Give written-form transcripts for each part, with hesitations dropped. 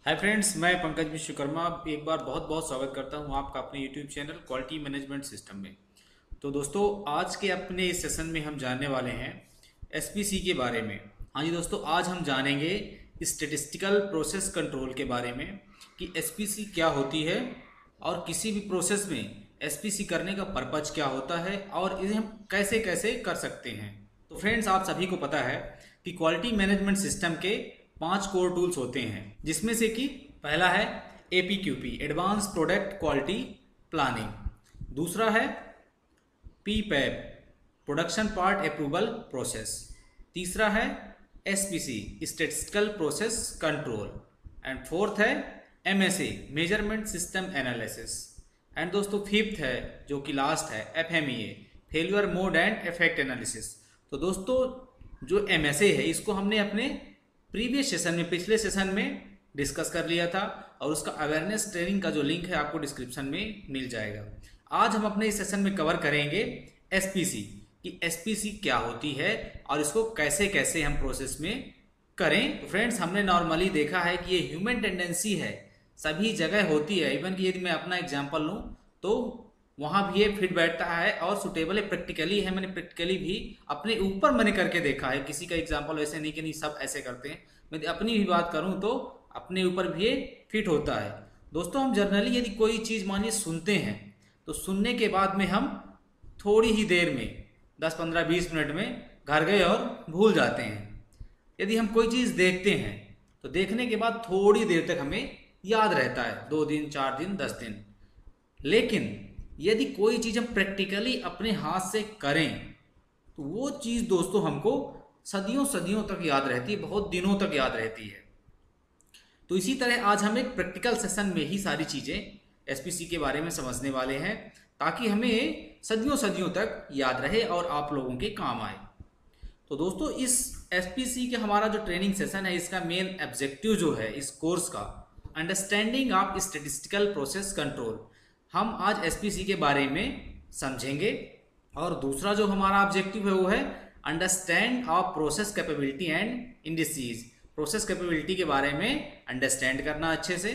Hi friends, मैं पंकज विश्वकर्मा एक बार बहुत बहुत स्वागत करता हूं आपका अपने YouTube channel quality management system में। तो दोस्तों, आज के अपने इस सेशन में हम जानने वाले हैं एसपीसी के बारे में। हाँ जी दोस्तों, आज हम जानेंगे स्टैटिस्टिकल प्रोसेस कंट्रोल के बारे में कि एसपीसी क्या होती है और किसी भी प्रोसेस में एसपीसी करने का पर्पज क्या होता है और इसे हम कैसे कैसे कर सकते हैं। तो फ्रेंड्स, आप सभी को पता है कि क्वालिटी मैनेजमेंट सिस्टम के 5 कोर टूल्स होते हैं, जिसमें से कि पहला है APQP advance product quality planning, दूसरा है PPAP production part approval process, तीसरा है SPC statistical process control and fourth है MSA measurement system analysis and दोस्तों फिफ्थ है जो कि लास्ट है FMEA failure mode and effect analysis. तो दोस्तों, जो एमएसए है इसको हमने अपने प्रीवियस सेशन में पिछले सेशन में डिस्कस कर लिया था और उसका अवेयरनेस ट्रेनिंग का जो लिंक है आपको डिस्क्रिप्शन में मिल जाएगा। आज हम अपने इस सेशन में कवर करेंगे एसपीसी कि एसपीसी क्या होती है और इसको कैसे कैसे हम प्रोसेस में करें। तो फ्रेंड्स, हमने नॉर्मली देखा है कि ये ह्यूमन टेंडेंसी है, सभी जगह होती है। इवन कि यदि मैं अपना एग्जाम्पल लूँ तो वहाँ भी ये फिट बैठता है और सुटेबल है, प्रैक्टिकली है। मैंने प्रैक्टिकली भी अपने ऊपर मैंने करके देखा है, किसी का एग्जाम्पल वैसे नहीं कि नहीं सब ऐसे करते हैं। मैं अपनी भी बात करूँ तो अपने ऊपर भी ये फिट होता है। दोस्तों, हम जनरली यदि कोई चीज़ मानिए सुनते हैं तो सुनने के बाद में हम थोड़ी ही देर में 10-15-20 मिनट में घर गए और भूल जाते हैं। यदि हम कोई चीज़ देखते हैं तो देखने के बाद थोड़ी देर तक हमें याद रहता है, 2 दिन 4 दिन 10 दिन। लेकिन यदि कोई चीज़ हम प्रैक्टिकली अपने हाथ से करें तो वो चीज़ दोस्तों हमको सदियों सदियों तक याद रहती है, बहुत दिनों तक याद रहती है। तो इसी तरह आज हम एक प्रैक्टिकल सेशन में ही सारी चीज़ें एसपीसी के बारे में समझने वाले हैं, ताकि हमें सदियों सदियों तक याद रहे और आप लोगों के काम आए। तो दोस्तों, इस एसपीसी के हमारा जो ट्रेनिंग सेशन है इसका मेन ऑब्जेक्टिव जो है इस कोर्स का, understanding of statistical process control. हम आज एसपीसी के बारे में समझेंगे और दूसरा जो हमारा ऑब्जेक्टिव है वो है understand of process capability and indices. Process capability के बारे में अंडरस्टैंड करना अच्छे से।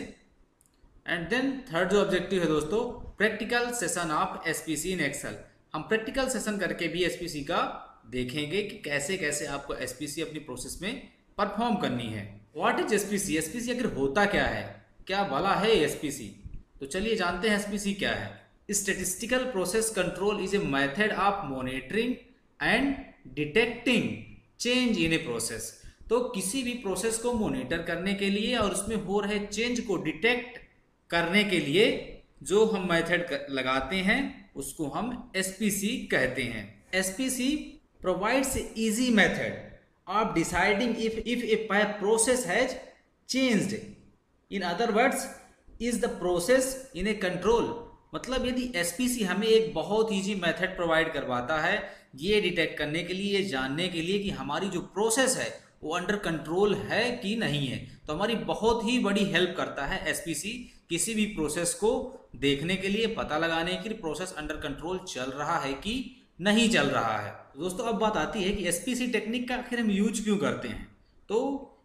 एंड देन थर्ड जो ऑब्जेक्टिव है दोस्तों, practical session of SPC in Excel. हम प्रैक्टिकल सेशन करके भी एसपीसी का देखेंगे कि कैसे कैसे आपको एसपीसी अपनी प्रोसेस में परफॉर्म करनी है। What is SPC? एसपीसी आखिर होता क्या है, क्या भला है एसपीसी? तो चलिए जानते हैं एसपीसी क्या है। Statistical process control is a method of monitoring and detecting change in a process. तो किसी भी प्रोसेस को मॉनिटर करने के लिए और उसमें हो रहे चेंज को डिटेक्ट करने के लिए जो हम मेथड लगाते हैं उसको हम एसपीसी कहते हैं। SPC provides easy method of deciding if a process has changed. In other words, is the process in a control। मतलब यदि एसपीसी हमें एक बहुत ईजी मेथड प्रोवाइड करवाता है ये डिटेक्ट करने के लिए, ये जानने के लिए कि हमारी जो प्रोसेस है वो अंडर कंट्रोल है कि नहीं है, तो हमारी बहुत ही बड़ी हेल्प करता है एसपीसी किसी भी प्रोसेस को देखने के लिए, पता लगाने की प्रोसेस अंडर कंट्रोल चल रहा है कि नहीं चल रहा है। दोस्तों, अब बात आती है कि एसपीसी टेक्निक का आखिर हम यूज क्यों करते हैं। तो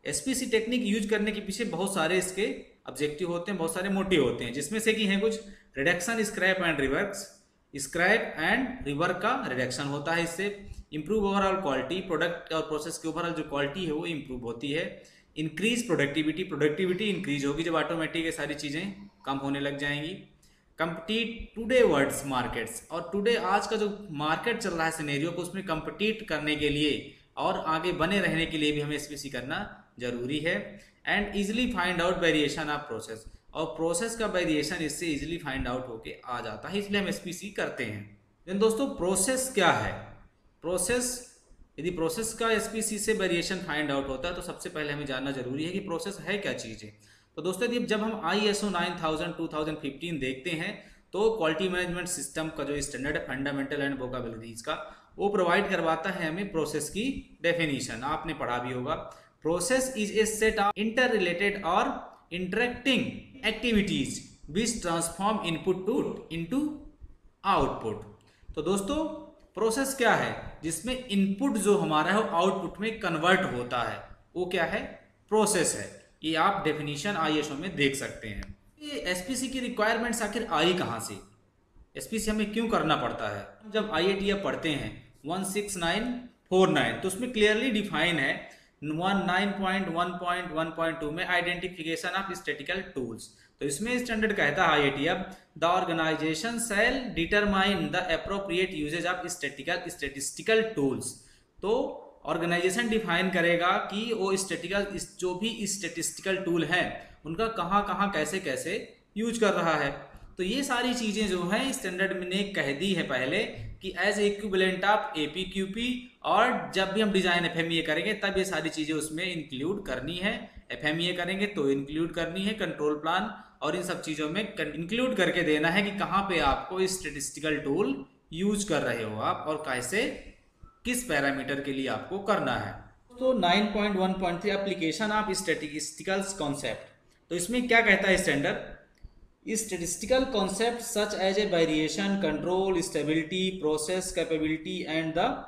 एसपीसी टेक्निक यूज करने के पीछे बहुत सारे इसके ऑब्जेक्टिव होते हैं, बहुत सारे मोटिव होते हैं, जिसमें से कि हैं कुछ reduction scrap and reworks. Scrap and rework का रिडक्शन होता है, इससे इंप्रूव ओवरऑल क्वालिटी, प्रोडक्ट और प्रोसेस की ओवरऑल जो क्वालिटी है वो इंप्रूव होती है। इंक्रीज प्रोडक्टिविटी, प्रोडक्टिविटी इंक्रीज होगी जब ऑटोमेटिक ये सारी चीज़ें कम होने लग जाएंगी। कम्पीट टुडे वर्ड्स मार्केट्स, और टुडे आज का जो मार्केट चल रहा है सिनेरियो को उसमें कम्पीट करने के लिए और आगे बने रहने के लिए भी हमें एसपीसी करना जरूरी है। And easily find out variation of process, और प्रोसेस का वेरिएशन इससे इजिली फाइंड आउट होके आ जाता है, इसलिए हम एसपीसी करते हैं। देन दोस्तों, प्रोसेस क्या है? प्रोसेस, यदि प्रोसेस का एसपीसी से वेरिएशन फाइंड आउट होता है तो सबसे पहले हमें जानना जरूरी है कि प्रोसेस है क्या चीज़ है। तो दोस्तों, यदि जब हम ISO 9000 2015 देखते हैं तो क्वालिटी मैनेजमेंट सिस्टम का जो स्टैंडर्ड है फंडामेंटल एंड वोकैबुलरीज का, वो प्रोवाइड करवाता है हमें प्रोसेस की डेफिनेशन। आपने पढ़ा भी होगा, process is a set of inter related और interacting activities which transform input to into output. तो दोस्तों, प्रोसेस क्या है? जिसमें इनपुट जो हमारा है वो आउटपुट में कन्वर्ट होता है, वो क्या है? प्रोसेस है। ये आप डेफिनेशन ISO में देख सकते हैं। ये SPC की रिक्वायरमेंट्स आखिर आई कहाँ से, SPC हमें क्यों करना पड़ता है? जब IATF पढ़ते हैं 16949 तो उसमें क्लियरली डिफाइन है 19.1.1.2 में आइडेंटिफिकेशन ऑफ स्टैटिकल टूल्स। तो इसमें स्टैंडर्ड कहता है IATF the organization shall determine the appropriate usages of statistical tools. तो ऑर्गेनाइजेशन डिफाइन करेगा कि वो जो भी स्टैटिस्टिकल टूल हैं उनका कहाँ कहाँ कैसे कैसे यूज कर रहा है। तो ये सारी चीज़ें जो हैं स्टैंडर्ड ने कह दी है पहले कि एज इक्विवेलेंट ऑफ APQP, और जब भी हम डिजाइन FMEA करेंगे तब ये सारी चीज़ें उसमें इंक्लूड करनी है। FMEA करेंगे तो इंक्लूड करनी है कंट्रोल प्लान, और इन सब चीज़ों में इंक्लूड करके देना है कि कहाँ पे आपको स्टैटिस्टिकल टूल यूज कर रहे हो आप और कैसे किस पैरामीटर के लिए आपको करना है। तो 9.1.3 एप्लीकेशन ऑफ स्टैटिस्टिकल कॉन्सेप्ट। तो इसमें क्या कहता है standard, statistical concepts such as a variation, control, stability, process capability and the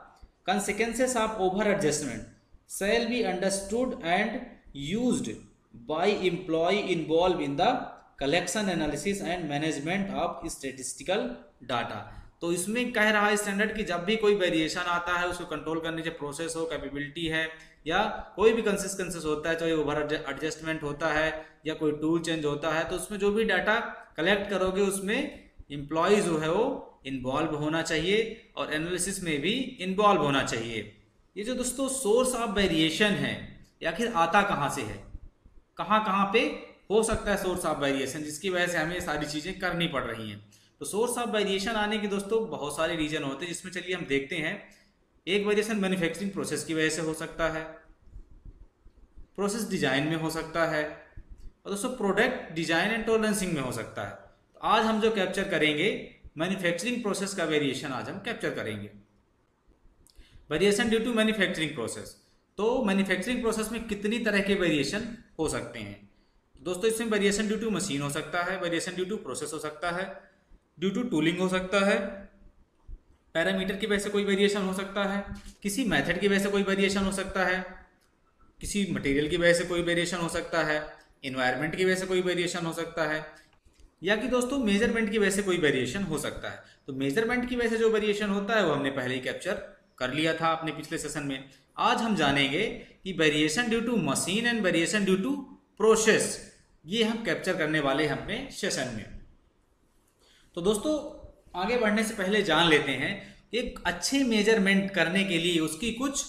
consequences of over adjustment shall be understood and used by employee involved in the collection, analysis and management of statistical data। तो इसमें कह रहा है standard कि जब भी कोई variation आता है उसको कंट्रोल करने से प्रोसेस हो, कैपेबिलिटी है, या कोई भी कंसिस्टेंसेस होता है, चाहे ओवर एडजस्टमेंट होता है या कोई टूल चेंज होता है, तो उसमें जो भी डाटा कलेक्ट करोगे उसमें एम्प्लॉय जो है वो इन्वॉल्व होना चाहिए और एनालिसिस में भी इन्वॉल्व होना चाहिए। ये जो दोस्तों सोर्स ऑफ वेरिएशन है आखिर आता कहाँ से है, कहाँ कहाँ पे हो सकता है सोर्स ऑफ वेरिएशन, जिसकी वजह से हमें सारी चीज़ें करनी पड़ रही हैं। तो सोर्स ऑफ वेरिएशन आने के दोस्तों बहुत सारे रीजन होते हैं, जिसमें चलिए हम देखते हैं। एक वेरिएशन मैन्युफैक्चरिंग प्रोसेस की वजह से हो सकता है, प्रोसेस डिजाइन में हो सकता है, और दोस्तों प्रोडक्ट डिजाइन एंड टॉलरेंसिंग में हो सकता है। तो आज हम जो कैप्चर करेंगे मैन्युफैक्चरिंग प्रोसेस का वेरिएशन आज हम कैप्चर करेंगे। Variation due to manufacturing process. तो मैन्युफैक्चरिंग प्रोसेस में कितनी तरह के वेरिएशन हो सकते हैं दोस्तों? इसमें वेरिएशन ड्यू टू मशीन हो सकता है, वेरिएशन ड्यू टू प्रोसेस हो सकता है, ड्यू टू टूलिंग हो सकता है, पैरामीटर की वजह से कोई वेरिएशन हो सकता है, किसी मेथड की वजह से कोई वेरिएशन हो सकता है, किसी मटेरियल की वजह से कोई वेरिएशन हो सकता है, इन्वायरमेंट की वजह से कोई वेरिएशन हो सकता है, या कि दोस्तों मेजरमेंट की वजह से कोई वेरिएशन हो सकता है। तो मेजरमेंट की वजह से जो वेरिएशन होता है वो हमने पहले ही कैप्चर कर लिया था अपने पिछले सेशन में। आज हम जानेंगे कि variation due to machine and variation due to process, ये हम कैप्चर करने वाले हैं अपने सेशन में। तो दोस्तों आगे बढ़ने से पहले जान लेते हैं एक अच्छे मेजरमेंट करने के लिए उसकी कुछ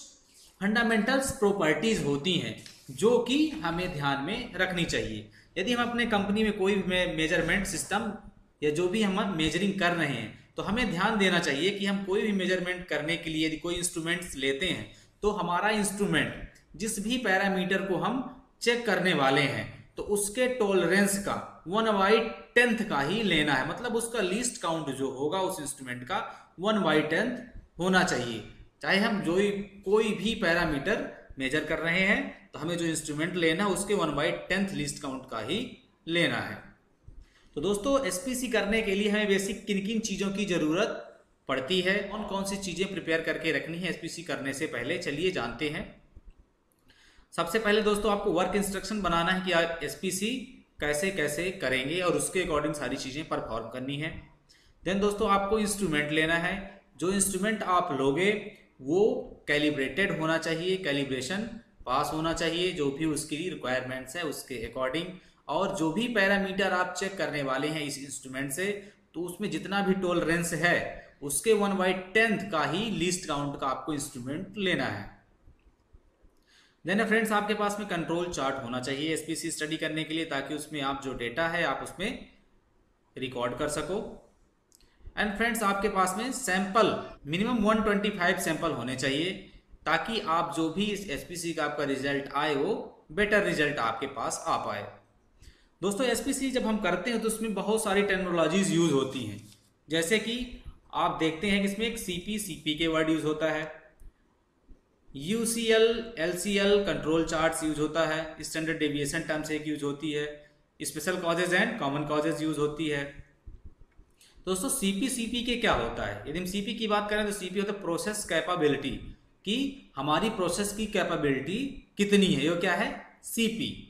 फंडामेंटल्स प्रॉपर्टीज होती हैं जो कि हमें ध्यान में रखनी चाहिए। यदि हम अपने कंपनी में कोई मेजरमेंट सिस्टम या जो भी हम मेजरिंग कर रहे हैं तो हमें ध्यान देना चाहिए कि हम कोई भी मेजरमेंट करने के लिए यदि कोई इंस्ट्रूमेंट्स लेते हैं तो हमारा इंस्ट्रूमेंट जिस भी पैरामीटर को हम चेक करने वाले हैं तो उसके टॉलरेंस का 1/10 का ही लेना है। मतलब उसका लीस्ट काउंट जो होगा उस इंस्ट्रूमेंट का 1/10 होना चाहिए। चाहे हम कोई भी पैरामीटर मेजर कर रहे हैं तो हमें जो इंस्ट्रूमेंट लेना है उसके 1/10 लीस्ट काउंट का ही लेना है। तो दोस्तों एसपीसी करने के लिए हमें बेसिक किन किन चीज़ों की ज़रूरत पड़ती है, कौन कौन सी चीज़ें प्रिपेयर करके रखनी है एसपीसी करने से पहले, चलिए जानते हैं। सबसे पहले दोस्तों आपको वर्क इंस्ट्रक्शन बनाना है कि आप एसपीसी कैसे कैसे करेंगे और उसके अकॉर्डिंग सारी चीज़ें परफॉर्म करनी है। देन दोस्तों आपको इंस्ट्रूमेंट लेना है। जो इंस्ट्रूमेंट आप लोगे वो कैलिब्रेटेड होना चाहिए, कैलिब्रेशन पास होना चाहिए जो भी उसकी रिक्वायरमेंट्स है उसके अकॉर्डिंग। और जो भी पैरामीटर आप चेक करने वाले हैं इस इंस्ट्रूमेंट से तो उसमें जितना भी टॉलरेंस है उसके 1/10 का ही लीस्ट काउंट का आपको इंस्ट्रूमेंट लेना है। देन फ्रेंड्स आपके पास में कंट्रोल चार्ट होना चाहिए एसपीसी स्टडी करने के लिए, ताकि उसमें आप जो डेटा है आप उसमें रिकॉर्ड कर सको। एंड फ्रेंड्स आपके पास में सैंपल मिनिमम 125 सैंपल होने चाहिए ताकि आप जो भी इस एसपीसी का आपका रिजल्ट आए वो बेटर रिजल्ट आपके पास आ पाए। दोस्तों एसपीसी जब हम करते हैं तो उसमें बहुत सारी टेक्नोलॉजीज यूज होती हैं, जैसे कि आप देखते हैं कि इसमें एक सीपी के वर्ड यूज होता है, UCL LCL control charts use होता है, स्टैंडर्ड डेविएशन टर्म्स एक यूज होती है, special causes and common causes use होती है। दोस्तों सीपी के क्या होता है? यदि हम सीपी की बात करें तो सीपी होता है प्रोसेस कैपेबिलिटी, कि हमारी प्रोसेस की कैपेबिलिटी कितनी है, ये क्या है? सीपी।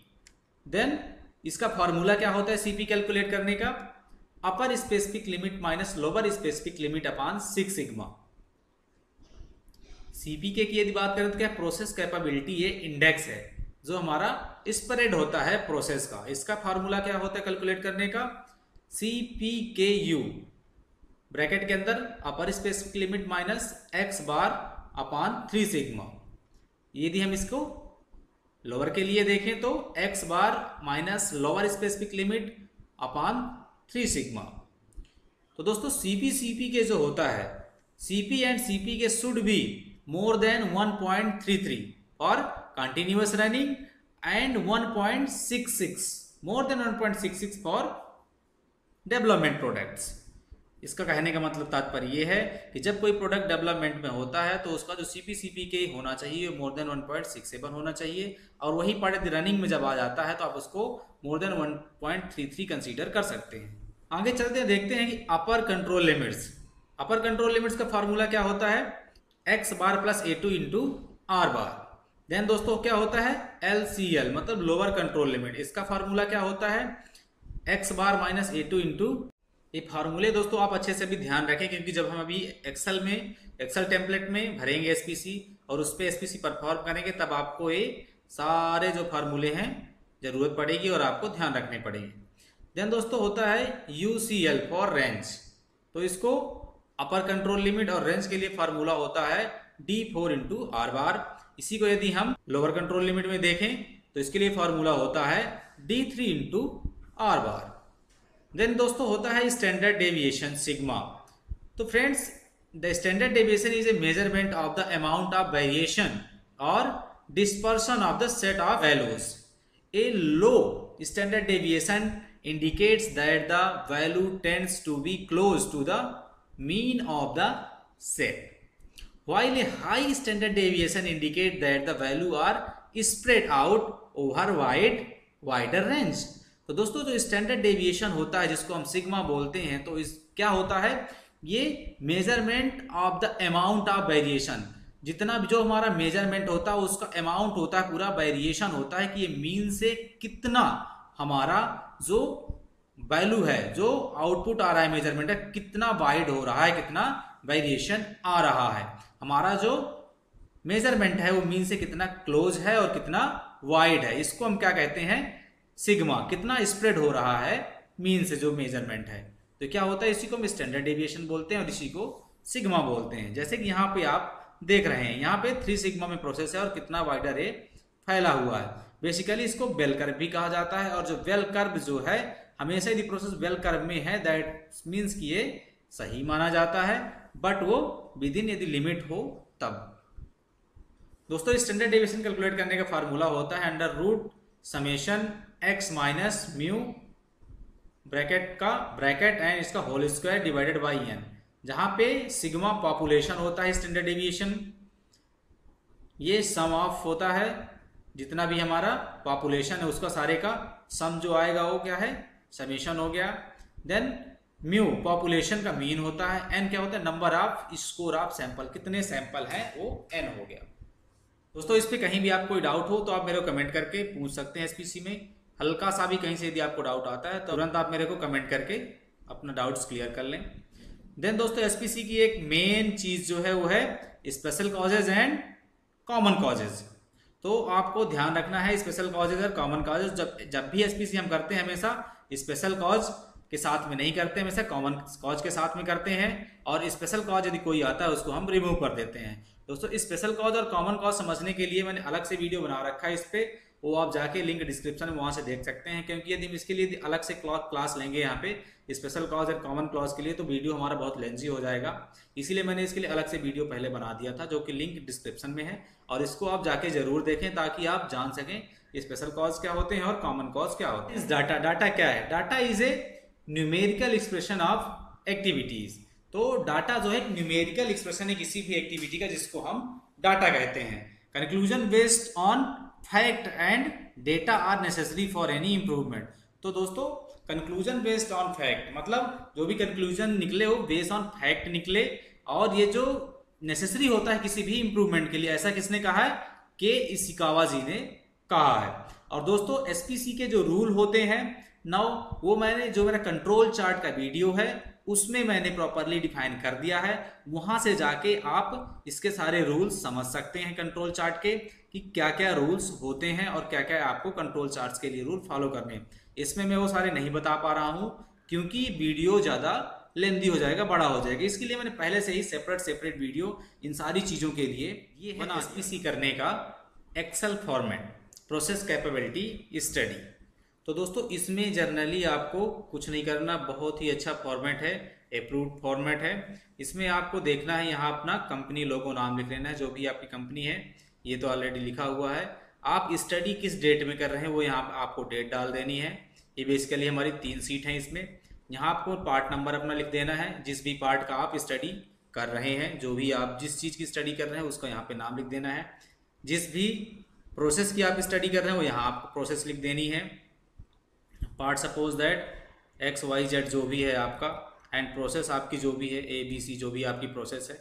देन इसका फॉर्मूला क्या होता है सीपी कैलकुलेट करने का, upper specific limit minus lower specific limit upon 6 sigma. CPK की यदि बात करें तो क्या प्रोसेस कैपेबिलिटी, ये इंडेक्स है जो हमारा स्प्रेड होता है प्रोसेस का। इसका फार्मूला क्या होता है कैलकुलेट करने का, CPKU ब्रैकेट के अंदर upper specific limit minus x bar upon 3 sigma. यदि हम इसको लोअर के लिए देखें तो x bar minus lower specific limit upon 3 sigma. तो दोस्तों CP के जो होता है, CP एंड CP के शुड बी मोर देन 1.33 और continuous running and 1.66 more than 1.66 for development products. इसका कहने का मतलब तात्पर्य यह है कि जब कोई प्रोडक्ट डेवलपमेंट में होता है तो उसका जो CP होना चाहिए मोर देन 1.67 होना चाहिए, और वही प्रोडक्ट रनिंग में जब आ जाता है तो आप उसको मोर देन 1.33 कंसीडर कर सकते हैं। आगे चलते हैं, देखते हैं कि upper control limits. Upper control limits का फार्मूला क्या होता है, x बार प्लस A2 इंटू R बार। देन दोस्तों क्या होता है LCL मतलब लोअर कंट्रोल लिमिट, इसका फार्मूला क्या होता है x bar minus A2 into. ये फार्मूले दोस्तों आप अच्छे से भी ध्यान रखें, क्योंकि जब हम अभी एक्सेल टेम्पलेट में भरेंगे एसपीसी और उस पर एसपीसी परफॉर्म करेंगे तब आपको ये सारे जो फार्मूले हैं जरूरत पड़ेगी और आपको ध्यान रखने पड़ेंगे। देन दोस्तों होता है UCL फॉर रेंज, तो इसको अपर कंट्रोल लिमिट और रेंज के लिए फार्मूला होता है D4 इंटू R बार। इसी को यदि हम लोअर कंट्रोल लिमिट में देखें तो इसके लिए फार्मूला होता है D3 इंटू R बार। देन दोस्तों होता है स्टैंडर्ड डेविएशन सिग्मा। तो friends the standard deviation is a measurement of the amount of variation और dispersion of the set of values. A low standard deviation indicates that the value tends to be close to the mean of the set, while a high standard deviation indicates that the value are spread out over wider range। तो दोस्तों जो standard deviation होता है जिसको हम sigma बोलते हैं, तो इस क्या होता है, ये measurement of the amount of variation, जितना भी जो हमारा मेजरमेंट होता है उसका अमाउंट होता है, पूरा वेरिएशन होता है कि ये मीन से कितना हमारा जो वैल्यू है, जो आउटपुट आ रहा है मेजरमेंट है, कितना वाइड हो रहा है, कितना वेरिएशन आ रहा है। हमारा जो मेजरमेंट है वो मीन से कितना क्लोज है और कितना वाइड है, इसको हम क्या कहते हैं सिग्मा। कितना स्प्रेड हो रहा है मीन से जो मेजरमेंट है, तो क्या होता है इसी को हम स्टैंडर्ड डेविएशन बोलते हैं और इसी को सिग्मा बोलते हैं। जैसे कि यहाँ पे आप देख रहे हैं, यहाँ पे 3 सिग्मा में प्रोसेस है और कितना वाइडर ये फैला हुआ है। बेसिकली इसको बेल कर्व भी कहा जाता है, और जो बेल कर्व जो है हमेशा यदि प्रोसेस बेल कर्व में है दैट मीन्स कि ये सही माना जाता है, बट वो विद इन यदि लिमिट हो तब। दोस्तों स्टैंडर्ड डेविएशन कैलकुलेट करने का फार्मूला होता है अंडर रूट समेशन x माइनस म्यू ब्रैकेट एंड इसका whole square divided by n, जहां पे सिग्मा पॉपुलेशन होता है स्टैंडर्ड डेविएशन, ये सम ऑफ होता है जितना भी हमारा पॉपुलेशन है उसका सारे का सम जो आएगा वो क्या है समेशन हो गया। देन म्यू पॉपुलेशन का मीन होता है, n क्या होता है number off score of sample, कितने सैंपल हैं वो n हो गया। दोस्तों इस पे कहीं भी आप कोई डाउट हो तो आप मेरे को कमेंट करके पूछ सकते हैं। एसपीसी में हल्का सा भी कहीं से यदि आपको डाउट आता है तो तुरंत आप मेरे को कमेंट करके अपना डाउट्स क्लियर कर लें। देन दोस्तों एसपीसी की एक मेन चीज जो है वो है special causes and common causes. तो आपको ध्यान रखना है स्पेशल कॉजेज और कॉमन कॉजेज, जब भी एसपीसी हम करते हैं हमेशा स्पेशल कॉज के साथ में नहीं करते, हमेशा कॉमन कॉज के साथ में करते हैं, और स्पेशल कॉज यदि कोई आता है उसको हम रिमूव कर देते हैं। दोस्तों स्पेशल कॉज और कॉमन कॉज समझने के लिए मैंने अलग से वीडियो बना रखा है इस पे, वो आप जाके लिंक डिस्क्रिप्शन में वहां से देख सकते हैं, क्योंकि यदि हम इसके लिए अलग से क्लास लेंगे यहाँ पे स्पेशल कॉज और कॉमन कॉज के लिए तो वीडियो हमारा बहुत लेंजी हो जाएगा, इसीलिए मैंने इसके लिए अलग से वीडियो पहले बना दिया था जो कि लिंक डिस्क्रिप्शन में है, और इसको आप जाके जरूर देखें ताकि आप जान सकें स्पेशल कॉज क्या होते हैं और कॉमन कॉज क्या होते हैं। डाटा क्या है, data is a numerical expression of activities. तो डाटा जो है न्यूमेरिकल एक्सप्रेशन है किसी भी एक्टिविटी का, जिसको हम डाटा कहते हैं। Conclusion based on fact and data are necessary for any improvement. तो दोस्तों कंक्लूजन बेस्ड ऑन फैक्ट मतलब जो भी कंक्लूजन निकले हो बेस्ड ऑन फैक्ट निकले, और ये जो नेसेसरी होता है किसी भी इंप्रूवमेंट के लिए, ऐसा किसने कहा है के इशिकावा जी ने कहा है। और दोस्तों एसपीसी के जो रूल होते हैं नाउ वो मैंने जो मेरा कंट्रोल चार्ट का वीडियो है उसमें मैंने प्रॉपरली डिफाइन कर दिया है। वहां से जाके आप इसके सारे रूल्स समझ सकते हैं कंट्रोल चार्ट के कि क्या क्या रूल्स होते हैं और क्या क्या आपको कंट्रोल चार्ट्स के लिए रूल फॉलो करने हैं। इसमें मैं वो सारे नहीं बता पा रहा हूं क्योंकि वीडियो ज़्यादा लेंदी हो जाएगा, बड़ा हो जाएगा। इसके लिए मैंने पहले से ही सेपरेट वीडियो इन सारी चीज़ों के लिए ये है एसपीसी करने का Excel format, process capability study. तो दोस्तों इसमें जर्नली आपको कुछ नहीं करना, बहुत ही अच्छा फॉर्मेट है, अप्रूव्ड फॉर्मेट है। इसमें आपको देखना है यहाँ अपना कंपनी लोगो नाम लिख लेना है, जो भी आपकी कंपनी है ये तो ऑलरेडी लिखा हुआ है। आप स्टडी किस डेट में कर रहे हैं वो यहाँ आपको डेट डाल देनी है। ये बेसिकली हमारी 3 सीट हैं इसमें। यहाँ आपको पार्ट नंबर अपना लिख देना है, जिस भी पार्ट का आप स्टडी कर रहे हैं, जो भी आप जिस चीज़ की स्टडी कर रहे हैं उसका यहाँ पे नाम लिख देना है। जिस भी प्रोसेस की आप स्टडी कर रहे हैं वो यहाँ आपको प्रोसेस लिख देनी है। Part suppose that X Y Z जो भी है आपका, एंड प्रोसेस आपकी जो भी है ABC जो भी आपकी प्रोसेस है,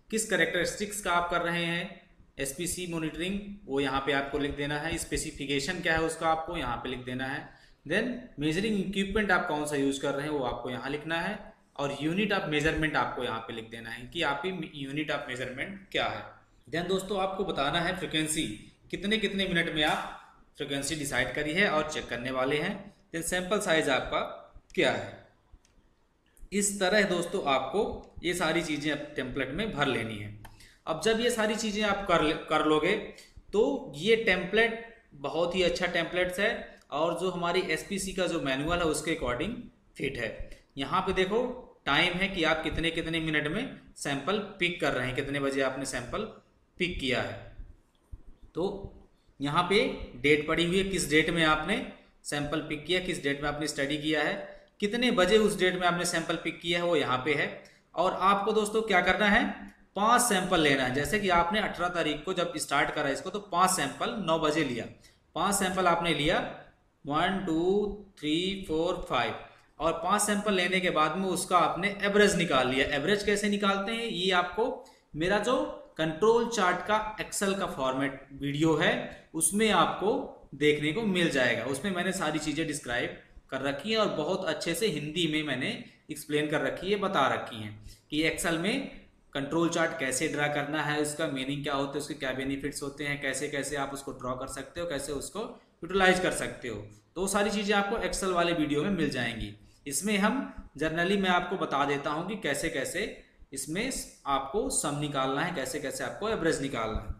किस करेक्टरिस्टिक्स का आप कर रहे हैं एसपीसी मॉनिटरिंग वो यहाँ पे आपको लिख देना है। स्पेसिफिकेशन क्या है उसका आपको यहाँ पे लिख देना है। देन मेजरिंग इक्विपमेंट आप कौन सा यूज कर रहे हैं वो आपको यहाँ लिखना है। और यूनिट ऑफ मेजरमेंट आपको यहाँ पे लिख देना है कि आपकी यूनिट ऑफ मेजरमेंट क्या है। देन दोस्तों आपको बताना है फ्रिक्वेंसी, कितने कितने मिनट में आप फ्रिक्वेंसी डिसाइड करी है और चेक करने वाले हैं। देन सैंपल साइज आपका क्या है। इस तरह दोस्तों आपको ये सारी चीज़ें टेम्पलेट में भर लेनी है। अब जब ये सारी चीज़ें आप कर लोगे तो ये टेम्पलेट बहुत ही अच्छा टेम्पलेट्स है और जो हमारी एसपीसी का जो मैनुअल है उसके अकॉर्डिंग फिट है। यहाँ पे देखो टाइम है कि आप कितने कितने मिनट में सैंपल पिक कर रहे हैं, कितने बजे आपने सैंपल पिक किया है। तो यहाँ पे डेट पड़ी हुई है, किस डेट में आपने सैंपल पिक किया, किस डेट में आपने स्टडी किया है, कितने बजे उस डेट में आपने सैंपल पिक किया है वो यहाँ पे है। और आपको दोस्तों क्या करना है, 5 सैंपल लेना है। जैसे कि आपने 18 तारीख को जब स्टार्ट करा इसको तो 5 सैंपल 9 बजे लिया, 5 सैंपल आपने लिया 1 2 3 4 5 और 5 सैंपल लेने के बाद में उसका आपने एवरेज निकाल लिया। एवरेज कैसे निकालते हैं ये आपको मेरा जो कंट्रोल चार्ट का एक्सेल का फॉर्मेट वीडियो है उसमें आपको देखने को मिल जाएगा। उसमें मैंने सारी चीजें डिस्क्राइब कर रखी है और बहुत अच्छे से हिंदी में मैंने एक्सप्लेन कर रखी है, बता रखी है कि एक्सेल में कंट्रोल चार्ट कैसे ड्रा करना है, उसका मीनिंग क्या होता है, उसके क्या बेनिफिट्स होते हैं, कैसे कैसे आप उसको ड्रॉ कर सकते हो, कैसे उसको यूटिलाइज कर सकते हो। तो वो सारी चीज़ें आपको एक्सेल वाले वीडियो में मिल जाएंगी। इसमें हम जनरली मैं आपको बता देता हूँ कि कैसे कैसे इसमें आपको सम निकालना है, कैसे कैसे आपको एवरेज निकालना है।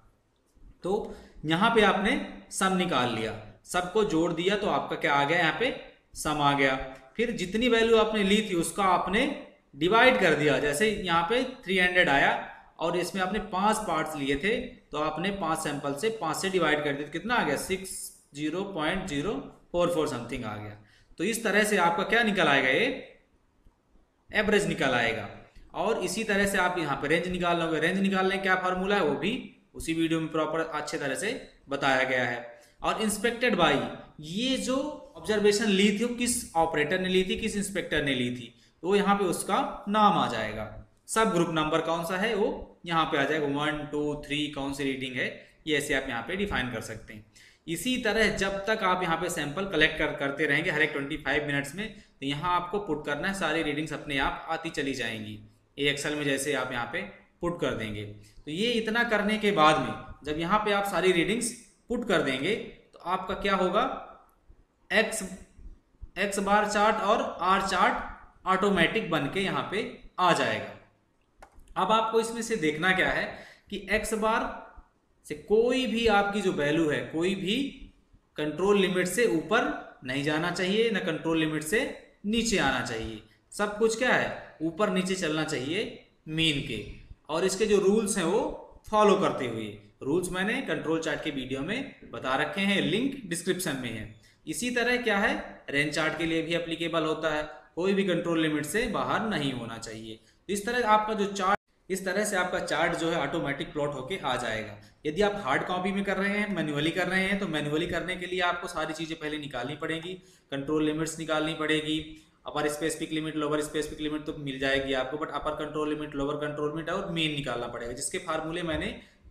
तो यहाँ पे आपने सम निकाल लिया, सबको जोड़ दिया तो आपका क्या आ गया, यहाँ पे सम आ गया। फिर जितनी वैल्यू आपने ली थी उसका आपने डिवाइड कर दिया। जैसे यहाँ पे 300 आया और इसमें आपने 5 पार्ट्स लिए थे तो आपने 5 सैंपल से 5 से डिवाइड कर दिया, कितना आ गया 60.044 समथिंग आ गया। तो इस तरह से आपका क्या निकल आएगा, ये एवरेज निकल आएगा। और इसी तरह से आप यहाँ पे रेंज निकाल लोगे। रेंज निकालने क्या फार्मूला है वो भी उसी वीडियो में प्रॉपर अच्छे तरह से बताया गया है। और इंस्पेक्टेड बाई, ये जो ऑब्जर्वेशन ली थी वो किस ऑपरेटर ने ली थी, किस इंस्पेक्टर ने ली थी, तो यहाँ पे उसका नाम आ जाएगा। सब ग्रुप नंबर कौन सा है वो यहाँ पे आ जाएगा, 1 2 3 कौन सी रीडिंग है ये ऐसे आप यहाँ पे डिफाइन कर सकते हैं। इसी तरह जब तक आप यहाँ पे सैंपल कलेक्ट करते रहेंगे हर एक 25 मिनट्स में, तो यहाँ आपको पुट करना है, सारी रीडिंग्स अपने आप आती चली जाएंगी। ये एक्सेल में जैसे आप यहाँ पे पुट कर देंगे। तो ये इतना करने के बाद में जब यहाँ पे आप सारी रीडिंग्स पुट कर देंगे तो आपका क्या होगा, एक्स बार चार्ट और आर चार्ट ऑटोमेटिक बन के यहाँ पे आ जाएगा। अब आपको इसमें से देखना क्या है कि एक्स बार से कोई भी आपकी जो वैल्यू है, कोई भी कंट्रोल लिमिट से ऊपर नहीं जाना चाहिए, ना कंट्रोल लिमिट से नीचे आना चाहिए। सब कुछ क्या है, ऊपर नीचे चलना चाहिए मीन के। और इसके जो रूल्स हैं वो फॉलो करते हुए, रूल्स मैंने कंट्रोल चार्ट के वीडियो में बता रखे हैं, लिंक डिस्क्रिप्शन में है। इसी तरह क्या है, रेंज चार्ट के लिए भी एप्लीकेबल होता है, कोई भी कंट्रोल लिमिट से बाहर नहीं होना चाहिए। तो इस तरह आपका जो चार्ट, इस तरह से आपका चार्ट जो है ऑटोमेटिक प्लॉट होके आ जाएगा। यदि आप हार्ड कॉपी में कर रहे हैं, मैन्युअली कर रहे हैं, तो मैन्युअली करने के लिए आपको सारी चीजें पहले निकालनी पड़ेगी, कंट्रोल लिमिट्स निकालनी पड़ेगी। Upper specific limit, lower specific limit तो मिल जाएगी आपको, but upper control limit, lower control limit और मीन निकालना पड़ेगा, जिसके फार्मूले मैंने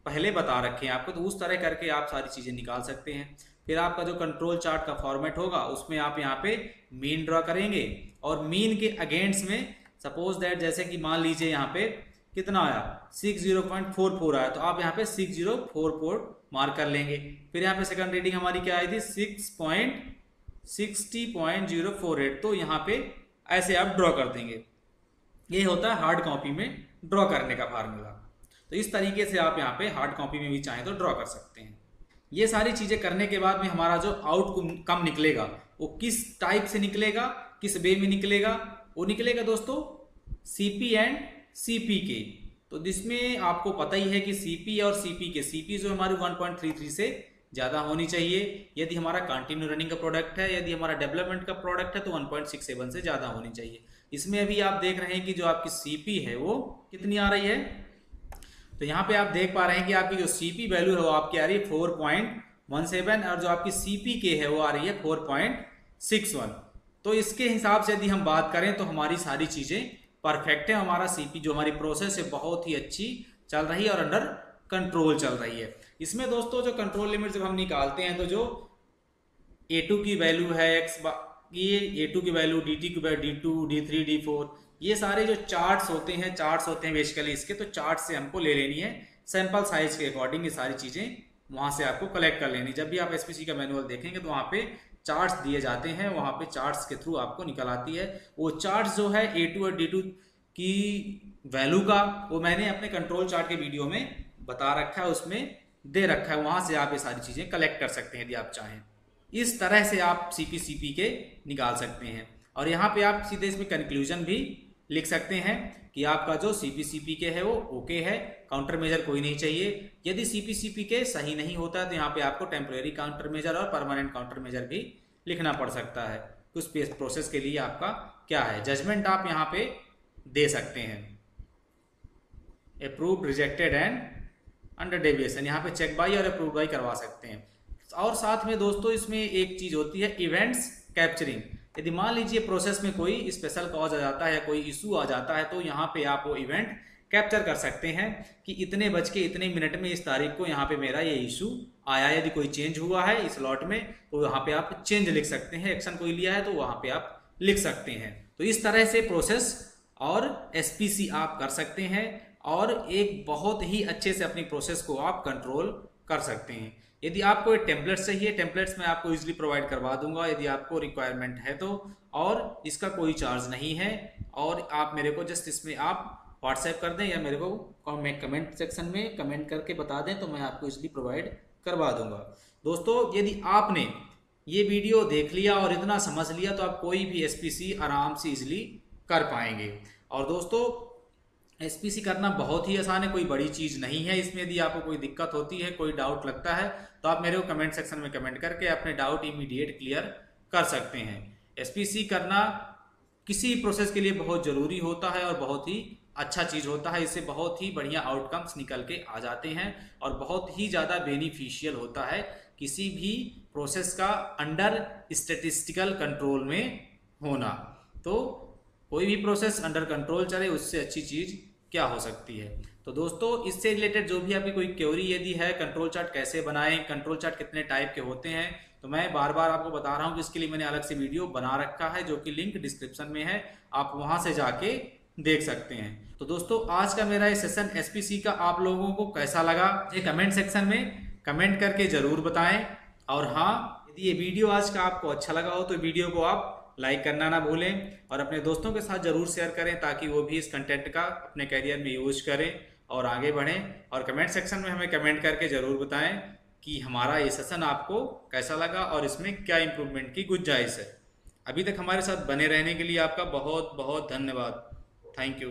पहले बता रखे हैं आपको। तो उस तरह करके आप सारी चीजें निकाल सकते हैं। फिर आपका जो कंट्रोल चार्ट का फॉर्मेट होगा उसमें आप यहाँ पे मीन ड्रॉ करेंगे और मीन के अगेंस्ट में सपोज दैट जैसे कि मान लीजिए यहाँ पे कितना आया 60.44 आया, तो आप यहाँ पे 6044 मार्क कर लेंगे। फिर यहाँ पे सेकंड रीडिंग हमारी क्या आई थी 60.048, तो यहाँ पे ऐसे आप ड्रॉ कर देंगे। ये होता है हार्ड कॉपी में ड्रॉ करने का फार्मूला। तो इस तरीके से आप यहाँ पे हार्ड कॉपी में भी चाहें तो ड्रॉ कर सकते हैं। ये सारी चीजें करने के बाद में हमारा जो आउटकम निकलेगा वो किस टाइप से निकलेगा, किस वे में निकलेगा, वो निकलेगा दोस्तों सीपी एंड सीपी के। तो जिसमें आपको पता ही है कि सीपी और सीपी जो हमारी 1.33 से ज्यादा होनी चाहिए। यदि हमारा कंटिन्यू रनिंग का प्रोडक्ट है, यदि हमारा डेवलपमेंट का प्रोडक्ट है तो 1.67 से ज्यादा होनी चाहिए। इसमें अभी आप देख रहे हैं कि जो आपकी सीपी है वो कितनी आ रही है, तो यहाँ पे आप देख पा रहे हैं कि आपकी जो सीपी वैल्यू है वो आपकी आ रही है 4.17 और जो आपकी सीपी के है वो आ रही है 4.61। तो इसके हिसाब से यदि हम बात करें तो हमारी सारी चीजें परफेक्ट है। हमारा सीपी जो हमारी प्रोसेस है बहुत ही अच्छी चल रही है और अंडर कंट्रोल चल रही है। इसमें दोस्तों जो कंट्रोल लिमिट जब हम निकालते हैं तो जो A2 की वैल्यू है ये A2 की वैल्यू, D2 की वैल्यू, D2, D3, D4, ये सारे जो चार्ट्स होते हैं बेसिकली इसके, तो चार्ट से हमको ले लेनी है सैंपल साइज के अकॉर्डिंग। ये सारी चीजें वहां से आपको कलेक्ट कर लेनी। जब भी आप एसपीसी का मैनुअल देखेंगे तो वहां पे चार्ट्स दिए जाते हैं, वहां पे चार्ट्स के थ्रू आपको निकल आती है वो चार्ट्स जो है A2 और D2 की वैल्यू का, वो मैंने अपने कंट्रोल चार्ट के वीडियो में बता रखा है, उसमें दे रखा है। वहां से आप ये सारी चीजें कलेक्ट कर सकते हैं यदि आप चाहें। इस तरह से आप सीपी के निकाल सकते हैं। और यहाँ पे आप सीधे इसमें कंक्लूजन भी लिख सकते हैं कि आपका जो सीपी के है वो ओके है, काउंटर मेजर कोई नहीं चाहिए। यदि सीपी के सही नहीं होता है तो यहाँ पे आपको टेम्परेरी काउंटर मेजर और परमानेंट काउंटर मेजर भी लिखना पड़ सकता है। उस प्रोसेस के लिए आपका क्या है जजमेंट आप यहाँ पे दे सकते हैं। Approved, rejected and under deviation, यहाँ पे चेक बाई और अप्रूव बाई करवा सकते हैं। और साथ में दोस्तों इसमें एक चीज होती है इवेंट्स कैप्चरिंग। यदि मान लीजिए प्रोसेस में कोई स्पेशल कॉज आ जाता है, कोई इशू आ जाता है, तो यहाँ पे आप वो इवेंट कैप्चर कर सकते हैं कि इतने बज के इतने मिनट में इस तारीख को यहाँ पे मेरा ये इशू आया। यदि कोई चेंज हुआ है इस लॉट में तो यहाँ पे आप चेंज लिख सकते हैं, एक्शन कोई लिया है तो वहां पे आप लिख सकते हैं। तो इस तरह से प्रोसेस और एसपीसी आप कर सकते हैं और एक बहुत ही अच्छे से अपनी प्रोसेस को आप कंट्रोल कर सकते हैं। यदि आपको टेम्पलेट चाहिए, टेम्पलेट्स मैं आपको इजीली प्रोवाइड करवा दूंगा यदि आपको रिक्वायरमेंट है तो, और इसका कोई चार्ज नहीं है। और आप मेरे को जस्ट इसमें आप व्हाट्सएप कर दें या मेरे को कमेंट सेक्शन में कमेंट करके बता दें तो मैं आपको इजीली प्रोवाइड करवा दूंगा। दोस्तों यदि आपने ये वीडियो देख लिया और इतना समझ लिया तो आप कोई भी एसपीसी आराम से इजीली कर पाएंगे। और दोस्तों एसपीसी करना बहुत ही आसान है, कोई बड़ी चीज नहीं है। इसमें यदि आपको कोई दिक्कत होती है, कोई डाउट लगता है तो आप मेरे को कमेंट सेक्शन में कमेंट करके अपने डाउट इमीडिएट क्लियर कर सकते हैं। एसपीसी करना किसी प्रोसेस के लिए बहुत जरूरी होता है और बहुत ही अच्छा चीज होता है। इससे बहुत ही बढ़िया आउटकम्स निकल के आ जाते हैं और बहुत ही ज्यादा बेनिफिशियल होता है किसी भी प्रोसेस का अंडर स्टैटिस्टिकल कंट्रोल में होना। तो कोई भी प्रोसेस अंडर कंट्रोल चले उससे अच्छी चीज क्या हो सकती है। तो दोस्तों इससे रिलेटेड जो भी आपकी कोई क्वेरी यदि है, कंट्रोल चार्ट कैसे बनाएं, कंट्रोल चार्ट कितने टाइप के होते हैं, तो मैं बार बार आपको बता रहा हूं कि इसके लिए मैंने अलग से वीडियो बना रखा है जो कि लिंक डिस्क्रिप्शन में है, आप वहां से जाके देख सकते हैं। तो दोस्तों आज का मेरा ये सेशन एसपीसी का आप लोगों को कैसा लगा ये कमेंट सेक्शन में कमेंट करके जरूर बताएं। और हाँ, यदि ये वीडियो आज का आपको अच्छा लगा हो तो वीडियो को आप लाइक करना ना भूलें और अपने दोस्तों के साथ जरूर शेयर करें ताकि वो भी इस कंटेंट का अपने करियर में यूज करें और आगे बढ़ें। और कमेंट सेक्शन में हमें कमेंट करके जरूर बताएं कि हमारा ये सेशन आपको कैसा लगा और इसमें क्या इंप्रूवमेंट की गुंजाइश है। अभी तक हमारे साथ बने रहने के लिए आपका बहुत बहुत धन्यवाद। Thank you.